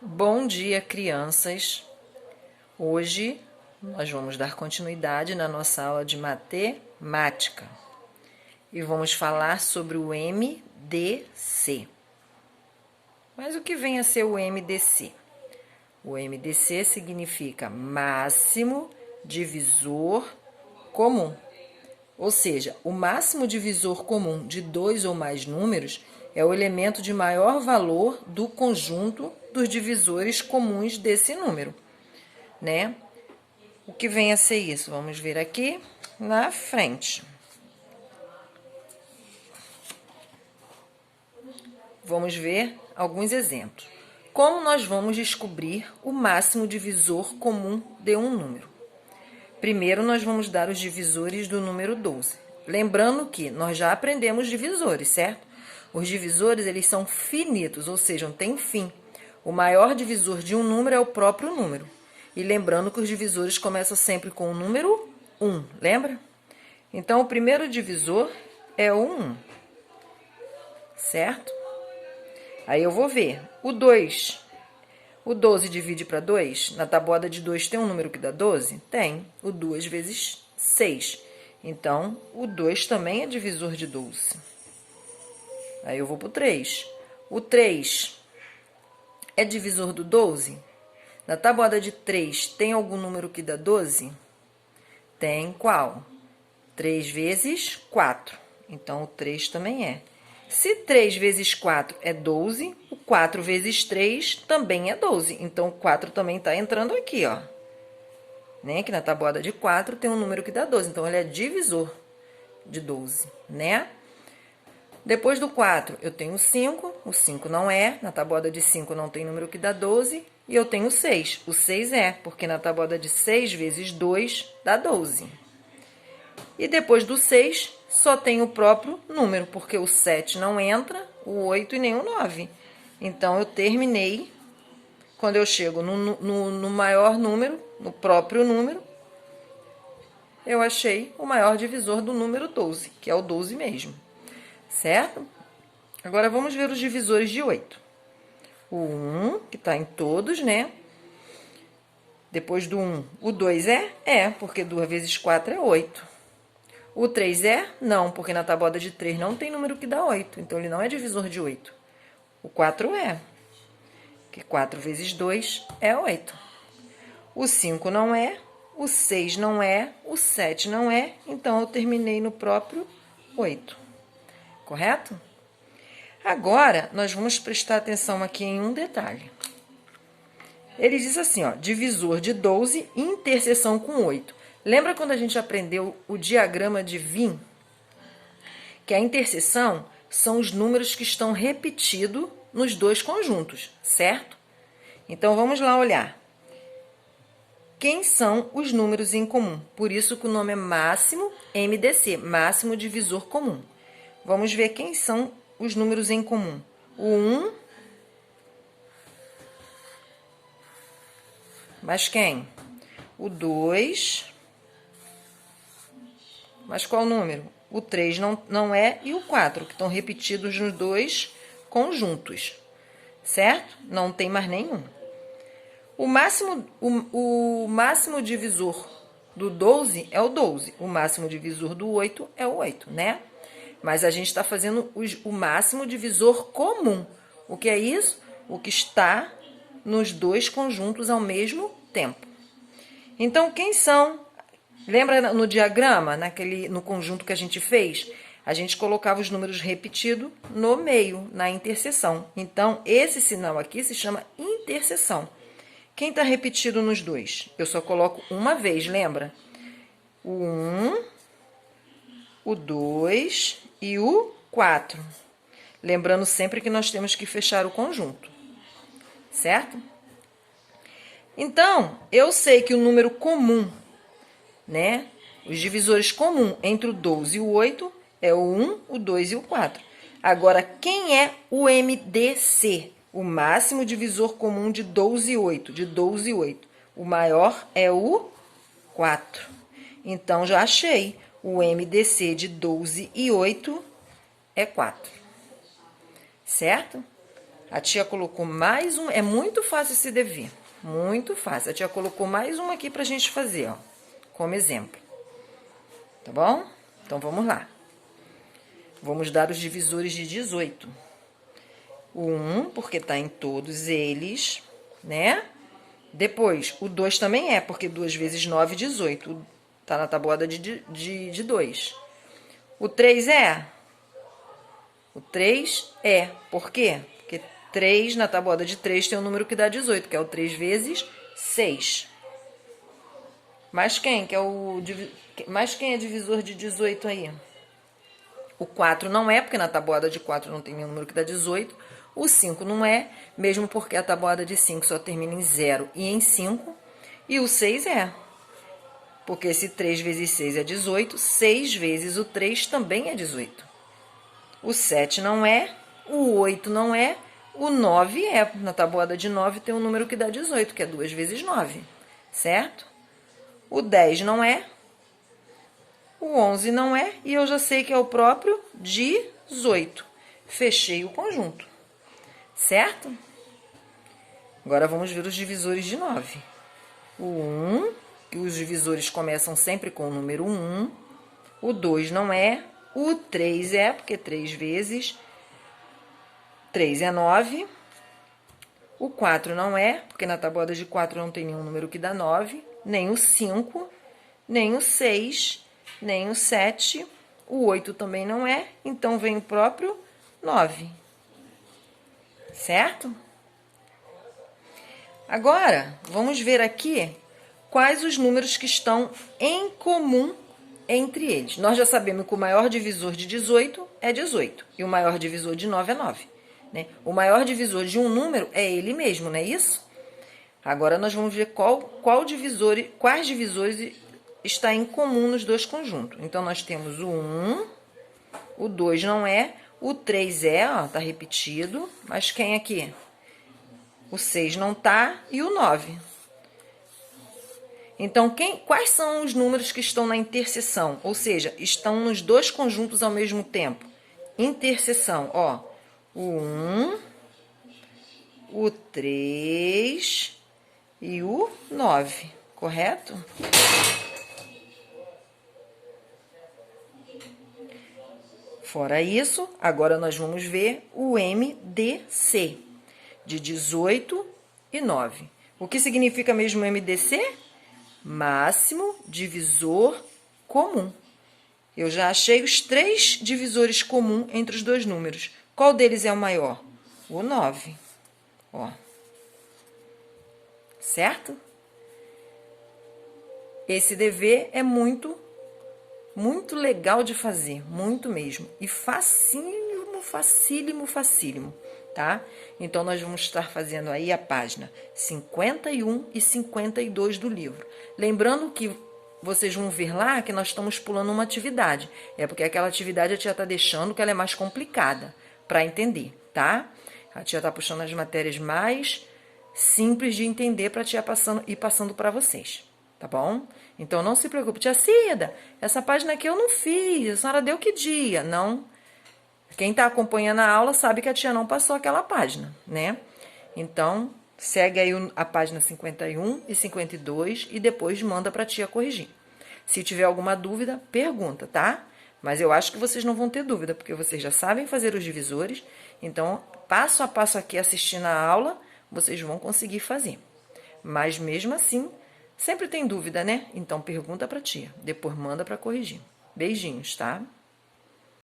Bom dia, crianças! Hoje nós vamos dar continuidade na nossa aula de matemática e vamos falar sobre o MDC. Mas o que vem a ser o MDC? O MDC significa máximo divisor comum. Ou seja, o máximo divisor comum de dois ou mais números é o elemento de maior valor do conjunto dos divisores comuns desse número, né? O que vem a ser isso? Vamos ver aqui na frente. Vamos ver alguns exemplos. Como nós vamos descobrir o máximo divisor comum de um número? Primeiro, nós vamos dar os divisores do número 12. Lembrando que nós já aprendemos divisores, certo? Os divisores, eles são finitos, ou seja, não tem fim. O maior divisor de um número é o próprio número. E lembrando que os divisores começam sempre com o número 1, lembra? Então, o primeiro divisor é o 1, certo? Aí eu vou ver o 2. O 12 divide para 2? Na tabuada de 2 tem um número que dá 12? Tem. O 2 vezes 6. Então, o 2 também é divisor de 12. Aí eu vou para o 3. O 3 é divisor do 12? Na tabuada de 3 tem algum número que dá 12? Tem qual? 3 vezes 4. Então, o 3 também é. Se 3 vezes 4 é 12, o 4 vezes 3 também é 12. Então, o 4 também está entrando aqui, ó. Né? Que na tabuada de 4 tem um número que dá 12. Então, ele é divisor de 12, né? Depois do 4, eu tenho o 5. O 5 não é. Na tabuada de 5 não tem número que dá 12. E eu tenho o 6. O 6 é, porque na tabuada de 6 vezes 2 dá 12. E depois do 6, só tem o próprio número, porque o 7 não entra, o 8 e nem o 9. Então, eu terminei, quando eu chego no maior número, no próprio número, eu achei o maior divisor do número 12, que é o 12 mesmo, certo? Agora, vamos ver os divisores de 8. O 1, que está em todos, né? Depois do 1, o 2 é? É, porque 2 vezes 4 é 8. O 3 é? Não, porque na tabuada de 3 não tem número que dá 8. Então, ele não é divisor de 8. O 4 é. Porque 4 vezes 2 é 8. O 5 não é. O 6 não é. O 7 não é. Então, eu terminei no próprio 8. Correto? Agora, nós vamos prestar atenção aqui em um detalhe. Ele diz assim, ó, divisor de 12, interseção com 8. Lembra quando a gente aprendeu o diagrama de Venn? Que a interseção são os números que estão repetidos nos dois conjuntos, certo? Então, vamos lá olhar. Quem são os números em comum? Por isso que o nome é máximo MDC, máximo divisor comum. Vamos ver quem são os números em comum. O 1, mas quem? O 2... Mas qual número? O 3 não é e o 4, que estão repetidos nos dois conjuntos, certo? Não tem mais nenhum. O máximo divisor do 12 é o 12. O máximo divisor do 8 é o 8, né? Mas a gente está fazendo o máximo divisor comum. O que é isso? O que está nos dois conjuntos ao mesmo tempo. Então, quem são? Lembra no diagrama, no conjunto que a gente fez? A gente colocava os números repetidos no meio, na interseção. Então, esse sinal aqui se chama interseção. Quem está repetido nos dois? Eu só coloco uma vez, lembra? O 1, o 2 e o 4. Lembrando sempre que nós temos que fechar o conjunto, certo? Então, eu sei que o número comum, né? Os divisores comuns entre o 12 e o 8 é o 1, o 2 e o 4. Agora, quem é o MDC? O máximo divisor comum de 12 e 8, de 12 e 8. O maior é o 4. Então, já achei. O MDC de 12 e 8 é 4. Certo? A tia colocou mais um, é muito fácil esse dever, muito fácil. A tia colocou mais um aqui pra gente fazer, ó, como exemplo. Tá bom? Então, vamos lá. Vamos dar os divisores de 18. O 1, porque tá em todos eles, né? Depois, o 2 também é, porque 2 vezes 9, 18. Tá na tabuada de 2. O 3 é? O 3 é. Por quê? Porque 3, na tabuada de 3, tem um número que dá 18, que é o 3 vezes 6. Mas quem? Mas quem é divisor de 18 aí? O 4 não é, porque na tabuada de 4 não tem nenhum número que dá 18. O 5 não é, mesmo porque a tabuada de 5 só termina em 0 e em 5. E o 6 é. Porque se 3 vezes 6 é 18, 6 vezes o 3 também é 18. O 7 não é, o 8 não é, o 9 é. Na tabuada de 9 tem um número que dá 18, que é 2 vezes 9, certo? O 10 não é, o 11 não é, e eu já sei que é o próprio 18. Fechei o conjunto, certo? Agora vamos ver os divisores de 9. O 1, que os divisores começam sempre com o número 1. O 2 não é, o 3 é, porque 3 vezes 3 é 9. O 4 não é, porque na tabuada de 4 não tem nenhum número que dá 9. Nem o 5, nem o 6, nem o 7. O 8 também não é, então vem o próprio 9. Certo? Agora, vamos ver aqui quais os números que estão em comum entre eles. Nós já sabemos que o maior divisor de 18 é 18 e o maior divisor de 9 é 9. Né? O maior divisor de um número é ele mesmo, não é isso? Agora nós vamos ver quais divisores está em comum nos dois conjuntos. Então, nós temos o 1, o 2 não é, o 3 é, ó, tá repetido, mas quem aqui? O 6 não tá e o 9. Então, quais são os números que estão na interseção? Ou seja, estão nos dois conjuntos ao mesmo tempo. Interseção, ó. O 1, o 3 e o 9, correto? Fora isso, agora nós vamos ver o MDC, de 18 e 9. O que significa mesmo MDC? Máximo divisor comum. Eu já achei os 3 divisores comuns entre os dois números. Qual deles é o maior? O 9. Ó. Certo? Esse dever é muito legal de fazer, muito mesmo. E facílimo, facílimo, facílimo, tá? Então, nós vamos estar fazendo aí a página 51 e 52 do livro. Lembrando que vocês vão ver lá que nós estamos pulando uma atividade. É porque aquela atividade a tia tá deixando que ela é mais complicada para entender, tá? A tia tá puxando as matérias mais simples de entender para a tia ir passando para vocês, tá bom? Então, não se preocupe. Tia Cida, essa página aqui eu não fiz, a senhora deu que dia? Não. Quem está acompanhando a aula sabe que a tia não passou aquela página, né? Então, segue aí a página 51 e 52 e depois manda para a tia corrigir. Se tiver alguma dúvida, pergunta, tá? Mas eu acho que vocês não vão ter dúvida, porque vocês já sabem fazer os divisores. Então, passo a passo aqui assistindo a aula, vocês vão conseguir fazer. Mas mesmo assim, sempre tem dúvida, né? Então pergunta pra tia, depois manda pra corrigir. Beijinhos, tá?